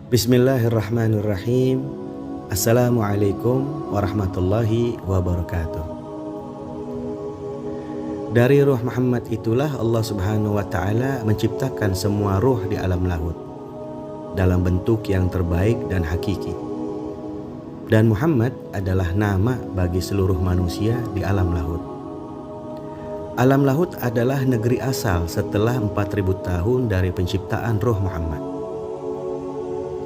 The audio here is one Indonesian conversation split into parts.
Bismillahirrahmanirrahim. Assalamualaikum warahmatullahi wabarakatuh. Dari ruh Muhammad itulah Allah Subhanahu wa Ta'ala menciptakan semua ruh di alam laut dalam bentuk yang terbaik dan hakiki. Dan Muhammad adalah nama bagi seluruh manusia di alam laut. Alam laut adalah negeri asal setelah 4000 tahun dari penciptaan ruh Muhammad.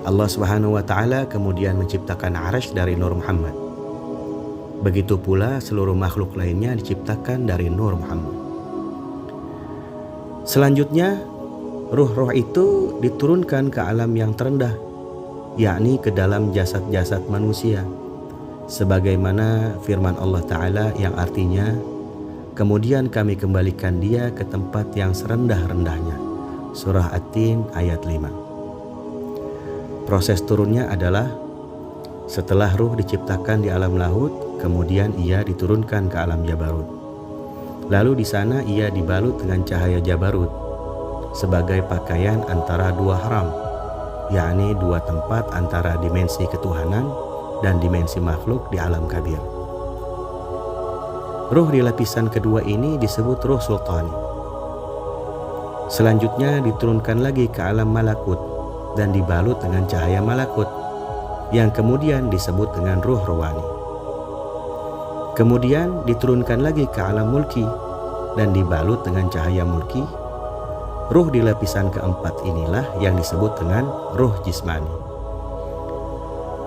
Allah Subhanahu wa Ta'ala kemudian menciptakan Arasy dari nur Muhammad. Begitu pula seluruh makhluk lainnya diciptakan dari nur Muhammad. Selanjutnya, ruh-ruh itu diturunkan ke alam yang terendah, yakni ke dalam jasad-jasad manusia. Sebagaimana firman Allah Ta'ala yang artinya, kemudian kami kembalikan dia ke tempat yang serendah-rendahnya. Surah At-Tin ayat 5. Proses turunnya adalah setelah ruh diciptakan di alam laut, kemudian ia diturunkan ke alam Jabarut. Lalu di sana ia dibalut dengan cahaya Jabarut sebagai pakaian antara dua haram, yakni dua tempat antara dimensi ketuhanan dan dimensi makhluk di alam kabir. Ruh di lapisan kedua ini disebut ruh sultani. Selanjutnya diturunkan lagi ke alam malakut dan dibalut dengan cahaya malakut yang kemudian disebut dengan ruh rohani. Kemudian diturunkan lagi ke alam mulki dan dibalut dengan cahaya mulki. Ruh di lapisan keempat inilah yang disebut dengan ruh jismani.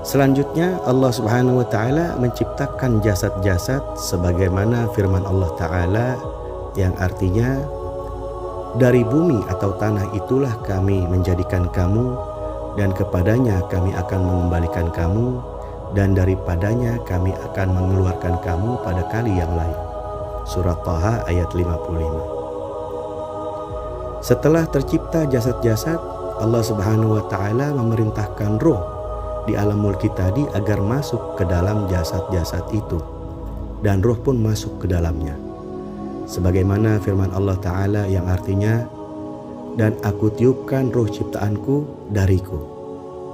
Selanjutnya Allah Subhanahu wa Ta'ala menciptakan jasad-jasad sebagaimana firman Allah Ta'ala yang artinya, dari bumi atau tanah itulah kami menjadikan kamu, dan kepadanya kami akan mengembalikan kamu, dan daripadanya kami akan mengeluarkan kamu pada kali yang lain. Surah Taha ayat 55. Setelah tercipta jasad-jasad, Allah Subhanahu wa Ta'ala memerintahkan ruh di alam mulki tadi agar masuk ke dalam jasad-jasad itu, dan ruh pun masuk ke dalamnya. Sebagaimana firman Allah Ta'ala yang artinya, dan aku tiupkan ruh ciptaanku dariku.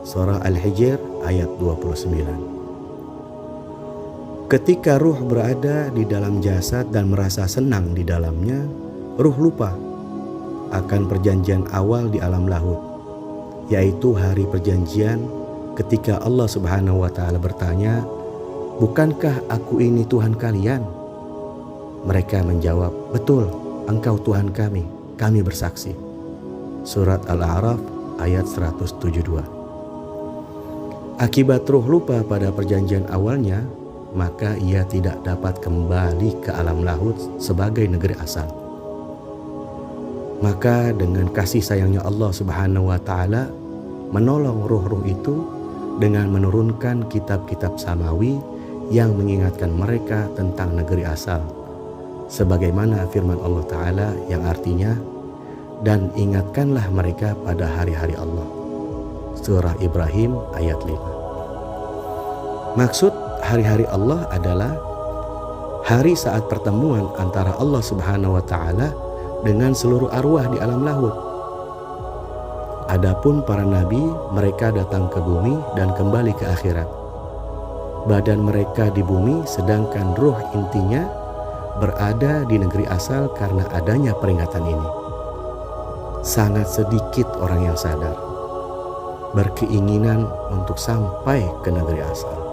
Surah Al-Hijr ayat 29. Ketika ruh berada di dalam jasad dan merasa senang di dalamnya, ruh lupa akan perjanjian awal di alam laut, yaitu hari perjanjian ketika Allah Subhanahu wa Ta'ala bertanya, bukankah aku ini Tuhan kalian? Mereka menjawab, betul, engkau Tuhan kami bersaksi. Surat Al-A'raf ayat 172. Akibat ruh lupa pada perjanjian awalnya, maka ia tidak dapat kembali ke alam laut sebagai negeri asal. Maka dengan kasih sayangnya Allah Subhanahu wa Ta'ala menolong ruh-ruh itu dengan menurunkan kitab-kitab samawi yang mengingatkan mereka tentang negeri asal. Sebagaimana firman Allah Ta'ala yang artinya, dan ingatkanlah mereka pada hari-hari Allah. Surah Ibrahim ayat 5. Maksud hari-hari Allah adalah hari saat pertemuan antara Allah Subhanahu wa Ta'ala dengan seluruh arwah di alam laut. Adapun para nabi, mereka datang ke bumi dan kembali ke akhirat. Badan mereka di bumi, sedangkan ruh intinya berada di negeri asal karena adanya peringatan ini. Sangat sedikit orang yang sadar berkeinginan untuk sampai ke negeri asal.